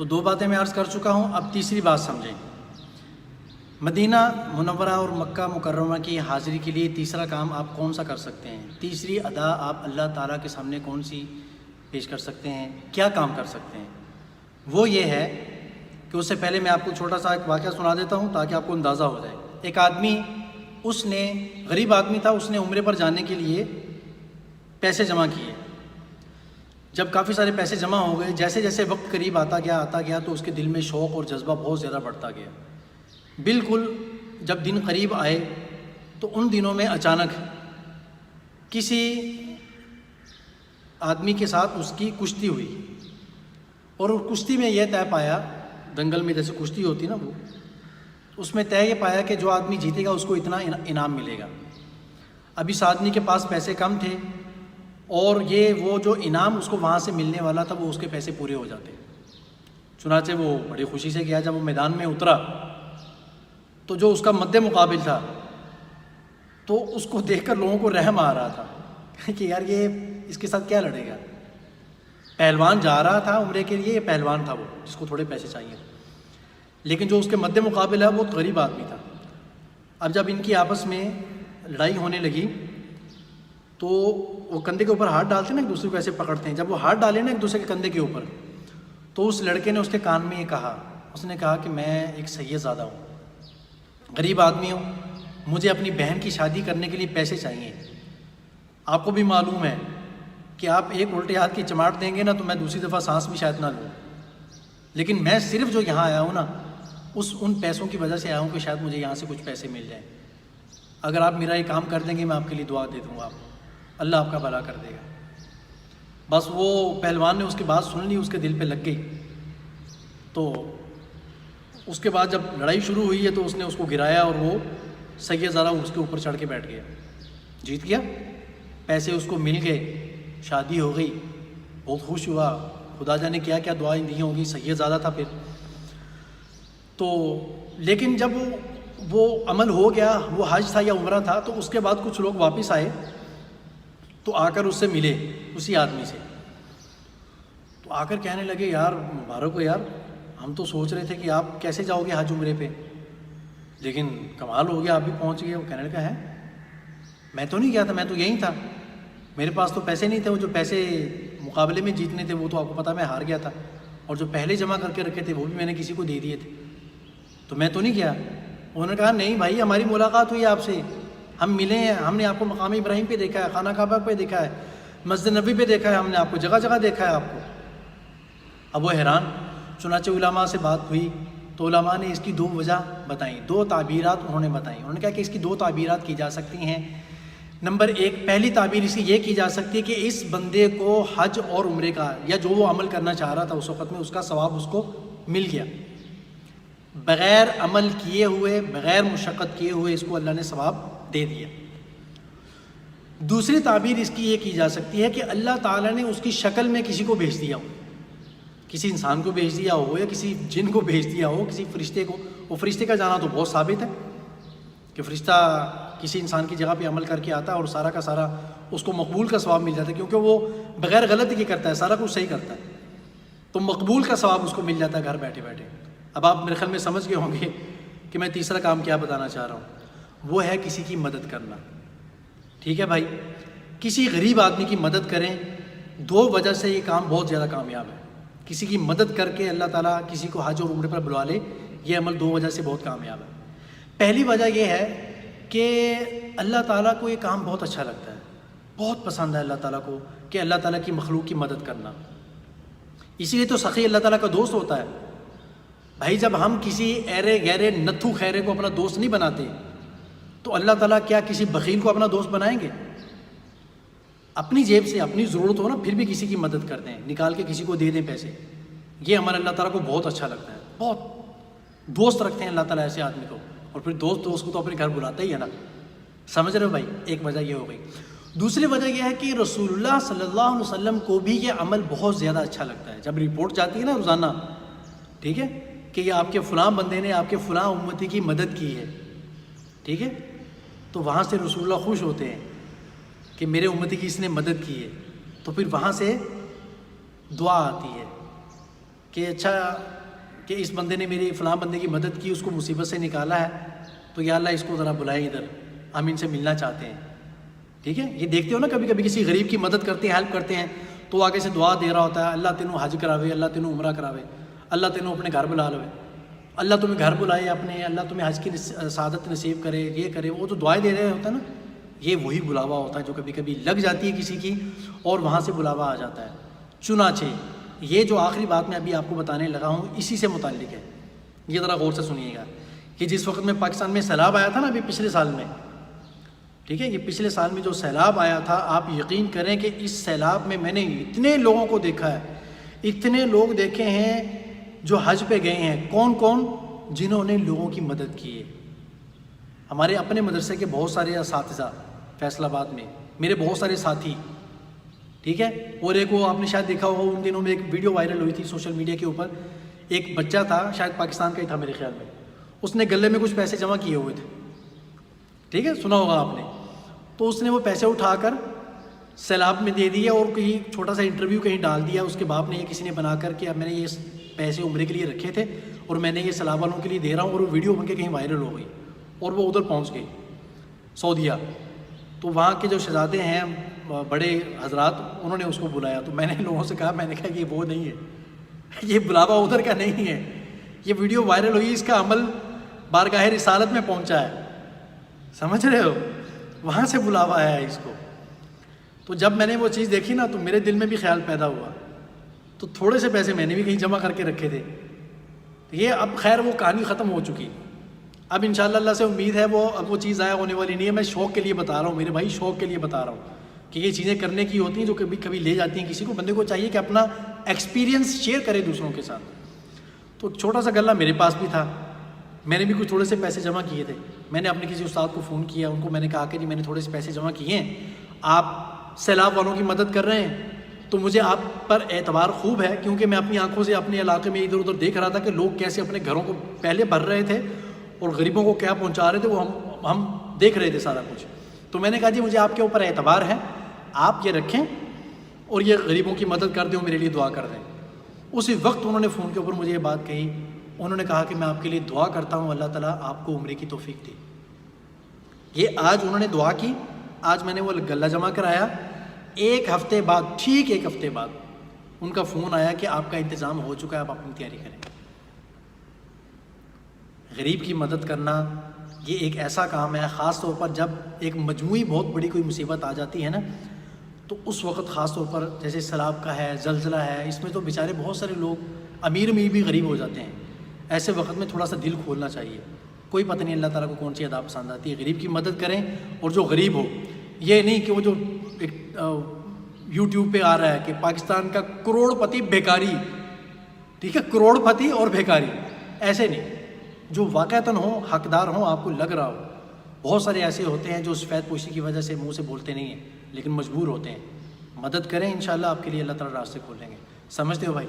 تو دو باتیں میں عرض کر چکا ہوں، اب تیسری بات سمجھیں۔ مدینہ منورہ اور مکہ مکرمہ کی حاضری کے لیے تیسرا کام آپ کون سا کر سکتے ہیں؟ تیسری ادا آپ اللہ تعالیٰ کے سامنے کون سی پیش کر سکتے ہیں؟ کیا کام کر سکتے ہیں؟ وہ یہ ہے کہ اس سے پہلے میں آپ کو چھوٹا سا ایک واقعہ سنا دیتا ہوں تاکہ آپ کو اندازہ ہو جائے۔ ایک آدمی، اس نے غریب آدمی تھا، اس نے عمرے پر جانے کے لیے پیسے جمع کیے۔ جب کافی سارے پیسے جمع ہو گئے، جیسے جیسے وقت قریب آتا گیا تو اس کے دل میں شوق اور جذبہ بہت زیادہ بڑھتا گیا۔ بالکل جب دن قریب آئے تو ان دنوں میں اچانک کسی آدمی کے ساتھ اس کی کشتی ہوئی، اور اس کشتی میں یہ طے پایا، دنگل میں جیسے کشتی ہوتی نا، وہ اس میں طے یہ پایا کہ جو آدمی جیتے گا اس کو اتنا انعام ملے گا۔ اب اس آدمی کے پاس پیسے کم تھے، اور یہ وہ جو انعام اس کو وہاں سے ملنے والا تھا وہ اس کے پیسے پورے ہو جاتے۔ چنانچہ وہ بڑی خوشی سے گیا۔ جب وہ میدان میں اترا تو جو اس کا مد مقابل تھا تو اس کو دیکھ کر لوگوں کو رحم آ رہا تھا کہ یار یہ اس کے ساتھ کیا لڑے گا۔ پہلوان جا رہا تھا عمرے کے لیے، یہ پہلوان تھا وہ جس کو تھوڑے پیسے چاہیے، لیکن جو اس کے مد مقابل ہے وہ غریب آدمی تھا۔ اب جب ان کی آپس میں لڑائی ہونے لگی تو وہ کندھے کے اوپر ہاتھ ڈالتے ہیں نا، ایک دوسرے کو ایسے پکڑتے ہیں، جب وہ ہاتھ ڈالے نا ایک دوسرے کے کندھے کے اوپر، تو اس لڑکے نے اس کے کان میں یہ کہا، اس نے کہا کہ میں ایک سید زادہ ہوں، غریب آدمی ہوں، مجھے اپنی بہن کی شادی کرنے کے لیے پیسے چاہیے۔ آپ کو بھی معلوم ہے کہ آپ ایک الٹے ہاتھ کی چماٹ دیں گے نا تو میں دوسری دفعہ سانس بھی شاید نہ لوں، لیکن میں صرف جو یہاں آیا ہوں نا ان پیسوں کی وجہ سے آیا ہوں کہ شاید مجھے یہاں سے کچھ پیسے مل جائیں۔ اگر آپ میرا یہ کام کر دیں گے میں آپ کے لیے دعا دے دوں گا، اللہ آپ کا بھلا کر دے گا۔ بس وہ پہلوان نے اس کی بات سن لی، اس کے دل پہ لگ گئی۔ تو اس کے بعد جب لڑائی شروع ہوئی ہے تو اس نے اس کو گرایا، اور وہ سید زادہ اس کے اوپر چڑھ کے بیٹھ گیا، جیت گیا، پیسے اس کو مل گئے، شادی ہو گئی، بہت خوش ہوا، خدا جانے کیا کیا دعائیں دی ہوں گی، سید زادہ تھا پھر تو۔ لیکن جب وہ عمل ہو گیا، وہ حج تھا یا عمرہ تھا، تو اس کے بعد کچھ لوگ واپس آئے تو آ کر اس سے ملے، اسی آدمی سے، تو آ کر کہنے لگے یار مبارک ہو یار، ہم تو سوچ رہے تھے کہ آپ کیسے جاؤ گے حج عمرے پہ، لیکن کمال ہو گیا آپ بھی پہنچ گئے۔ وہ کہنے لگا ہے میں تو نہیں گیا تھا، میں تو یہیں تھا، میرے پاس تو پیسے نہیں تھے، وہ جو پیسے مقابلے میں جیتنے تھے وہ تو آپ کو پتہ میں ہار گیا تھا، اور جو پہلے جمع کر کے رکھے تھے وہ بھی میں نے کسی کو دے دیے تھے، تو میں تو نہیں گیا۔ انہوں نے کہا نہیں بھائی، ہماری ملاقات ہوئی آپ سے، ہم ملے ہیں، ہم نے آپ کو مقام ابراہیم پہ دیکھا ہے، خانہ کعبہ پہ دیکھا ہے، مسجد نبی پہ دیکھا ہے، ہم نے آپ کو جگہ جگہ دیکھا ہے آپ کو۔ اب وہ حیران، چنانچہ علماء سے بات ہوئی تو علماء نے اس کی دو وجہ بتائیں، دو تعبیرات انہوں نے بتائیں۔ انہوں نے کہا کہ اس کی دو تعبیرات کی جا سکتی ہیں۔ نمبر ایک، پہلی تعبیر اس کی یہ کی جا سکتی ہے کہ اس بندے کو حج اور عمرے کا، یا جو وہ عمل کرنا چاہ رہا تھا اس وقت میں، اس کا ثواب اس کو مل گیا، بغیر عمل کیے ہوئے، بغیر مشقت کیے ہوئے اس کو اللہ نے ثواب دے دیا۔ دوسری تعبیر اس کی یہ کی جا سکتی ہے کہ اللہ تعالیٰ نے اس کی شکل میں کسی کو بھیج دیا ہو، کسی انسان کو بھیج دیا ہو، یا کسی جن کو بھیج دیا ہو، کسی فرشتے کو۔ وہ فرشتے کا جانا تو بہت ثابت ہے کہ فرشتہ کسی انسان کی جگہ پہ عمل کر کے آتا ہے اور سارا کا سارا اس کو مقبول کا ثواب مل جاتا ہے، کیونکہ وہ بغیر غلطی کے کرتا ہے، سارا کچھ صحیح کرتا ہے، تو مقبول کا ثواب اس کو مل جاتا ہے گھر بیٹھے بیٹھے۔ اب آپ میرے خیال میں سمجھ گئے ہوں گے کہ میں تیسرا کام کیا بتانا چاہ رہا ہوں، وہ ہے کسی کی مدد کرنا۔ ٹھیک ہے بھائی، کسی غریب آدمی کی مدد کریں، دو وجہ سے یہ کام بہت زیادہ کامیاب ہے۔ کسی کی مدد کر کے اللہ تعالیٰ کسی کو حج اور عمرے پر بلا لے، یہ عمل دو وجہ سے بہت کامیاب ہے۔ پہلی وجہ یہ ہے کہ اللہ تعالیٰ کو یہ کام بہت اچھا لگتا ہے، بہت پسند ہے اللہ تعالیٰ کو کہ اللہ تعالیٰ کی مخلوق کی مدد کرنا، اسی لیے تو سخی اللہ تعالیٰ کا دوست ہوتا ہے۔ بھائی جب ہم کسی ایرے گہرے نتھو خیرے کو اپنا دوست نہیں بناتے تو اللہ تعالیٰ کیا کسی بخیل کو اپنا دوست بنائیں گے؟ اپنی جیب سے اپنی ضرورت ہو نا پھر بھی کسی کی مدد کر دیں، نکال کے کسی کو دے دیں پیسے، یہ ہمارے اللہ تعالیٰ کو بہت اچھا لگتا ہے، بہت دوست رکھتے ہیں اللہ تعالیٰ ایسے آدمی کو، اور پھر دوست کو تو اپنے گھر بلاتا ہی ہے نا، سمجھ رہے ہو بھائی؟ ایک وجہ یہ ہو گئی۔ دوسری وجہ یہ ہے کہ رسول اللہ صلی اللہ علیہ وسلم کو بھی یہ عمل بہت زیادہ اچھا لگتا ہے۔ جب رپورٹ جاتی ہے نا روزانہ، ٹھیک ہے، کہ یہ آپ کے فلاں بندے نے آپ کے فلاں امتی کی مدد کی ہے، ٹھیک ہے، تو وہاں سے رسول اللہ خوش ہوتے ہیں کہ میرے امتی کی اس نے مدد کی ہے، تو پھر وہاں سے دعا آتی ہے کہ اچھا کہ اس بندے نے میری فلاں بندے کی مدد کی, اس کو مصیبت سے نکالا ہے, تو یا اللہ اس کو ذرا بلائیں ادھر, ہم ان سے ملنا چاہتے ہیں. ٹھیک ہے, یہ دیکھتے ہو نا کبھی کبھی کسی غریب کی مدد کرتے ہیں, ہیلپ کرتے ہیں, تو وہ آگے سے دعا دے رہا ہوتا ہے, اللہ تینوں حج کراوے, اللہ تینوں عمرہ کراوے, اللہ تینوں اپنے گھر بلا لوے, اللہ تمہیں گھر بلائے اپنے, اللہ تمہیں حج کی سعادت نصیب کرے, یہ کرے, وہ تو دعائیں دے رہے ہوتا ہے نا. یہ وہی بلاوا ہوتا ہے جو کبھی کبھی لگ جاتی ہے کسی کی اور وہاں سے بلاوا آ جاتا ہے. چنانچہ یہ جو آخری بات میں ابھی آپ کو بتانے لگا ہوں اسی سے متعلق ہے, یہ ذرا غور سے سنیے گا. کہ جس وقت میں پاکستان میں سیلاب آیا تھا نا ابھی پچھلے سال میں, ٹھیک ہے, یہ پچھلے سال میں جو سیلاب آیا تھا, آپ یقین کریں کہ اس سیلاب میں نے اتنے لوگوں کو دیکھا ہے, اتنے لوگ دیکھے ہیں جو حج پہ گئے ہیں. کون کون؟ جنہوں نے لوگوں کی مدد کی ہے. ہمارے اپنے مدرسے کے بہت سارے اساتذہ فیصل آباد میں, میرے بہت سارے ساتھی, ٹھیک ہے. اور ایک وہ آپ نے شاید دیکھا ہوگا ان دنوں میں ایک ویڈیو وائرل ہوئی تھی سوشل میڈیا کے اوپر, ایک بچہ تھا شاید پاکستان کا ہی تھا میرے خیال میں, اس نے گلے میں کچھ پیسے جمع کیے ہوئے تھے, ٹھیک ہے, سنا ہوگا آپ نے. تو اس نے وہ پیسے اٹھا کر سیلاب میں دے دیا اور کہیں چھوٹا سا انٹرویو کہیں ڈال دیا اس کے باپ نے, یہ کسی نے بنا کر کہ اب میں نے یہ پیسے عمرے کے لیے رکھے تھے اور میں نے یہ سیلاب والوں کے لیے دے رہا ہوں, اور وہ ویڈیو بن کے کہیں وائرل ہو گئی اور وہ ادھر پہنچ گئی سعودیہ. تو وہاں کے جو شہزادے ہیں بڑے حضرات, انہوں نے اس کو بلایا. تو میں نے لوگوں سے کہا, میں نے کہا یہ وہ نہیں ہے, یہ بلاوا ادھر کا نہیں ہے, یہ ویڈیو وائرل ہوئی, اس کا عمل بارگاہ رسالت میں پہنچا ہے, سمجھ رہے ہو, وہاں سے بلاوا آیا ہے اس کو. تو جب میں نے وہ چیز دیکھی نا تو میرے دل میں بھی خیال پیدا ہوا, تو تھوڑے سے پیسے میں نے بھی کہیں جمع کر کے رکھے تھے. یہ اب خیر وہ کہانی ختم ہو چکی, اب انشاءاللہ اللہ سے امید ہے اب وہ چیز آیا ہونے والی نہیں ہے. میں شوق کے لیے بتا رہا ہوں میرے بھائی, شوق کے لیے بتا رہا ہوں کہ یہ چیزیں کرنے کی ہوتی ہیں جو کبھی کبھی لے جاتی ہیں کسی کو. بندے کو چاہیے کہ اپنا ایکسپیرینس شیئر کرے دوسروں کے ساتھ. تو چھوٹا سا غلہ میرے پاس بھی تھا, میں نے بھی کچھ تھوڑے سے پیسے جمع کیے تھے. میں نے اپنے کسی استاد کو فون کیا, ان کو میں نے کہا کہ جی میں نے تھوڑے سے پیسے جمع کیے ہیں, آپ سیلاب والوں کی مدد کر رہے ہیں, تو مجھے آپ پر اعتبار خوب ہے, کیونکہ میں اپنی آنکھوں سے اپنے علاقے میں ادھر ادھر دیکھ رہا تھا کہ لوگ کیسے اپنے گھروں کو پہلے بھر رہے تھے اور غریبوں کو کیا پہنچا رہے تھے, وہ ہم دیکھ رہے تھے سارا کچھ. تو میں نے کہا جی مجھے آپ کے اوپر اعتبار ہے, آپ یہ رکھیں اور یہ غریبوں کی مدد کر دیں اور میرے لیے دعا کر دیں. اسی وقت انہوں نے فون کے اوپر مجھے یہ بات کہی, انہوں نے کہا کہ میں آپ کے لیے دعا کرتا ہوں, اللہ تعالیٰ آپ کو عمرے کی توفیق دے. یہ آج انہوں نے دعا کی, آج میں نے وہ غلہ جمع کرایا. ایک ہفتے بعد, ٹھیک ایک ہفتے بعد ان کا فون آیا کہ آپ کا انتظام ہو چکا ہے, آپ اپنی تیاری کریں. غریب کی مدد کرنا یہ ایک ایسا کام ہے, خاص طور پر جب ایک مجموعی بہت بڑی کوئی مصیبت آ جاتی ہے نا, تو اس وقت خاص طور پر جیسے سیلاب کا ہے, زلزلہ ہے, اس میں تو بیچارے بہت سارے لوگ امیر بھی غریب ہو جاتے ہیں. ایسے وقت میں تھوڑا سا دل کھولنا چاہیے. کوئی پتہ نہیں اللہ تعالیٰ کو کون سی ادا پسند آتی ہے. غریب کی مدد کریں, اور جو غریب ہو, یہ نہیں کہ وہ جو ایک یوٹیوب پہ آ رہا ہے کہ پاکستان کا کروڑ پتی بھیکاری, ٹھیک ہے, کروڑ پتی اور بھیکاری, ایسے نہیں. جو واقعتاً ہوں, حقدار ہوں, آپ کو لگ رہا ہو. بہت سارے ایسے ہوتے ہیں جو سفید پوشی کی وجہ سے منہ سے بولتے نہیں ہیں لیکن مجبور ہوتے ہیں. مدد کریں, انشاءاللہ آپ کے لیے اللہ تعالیٰ راستے کھول لیں گے. سمجھتے ہو بھائی؟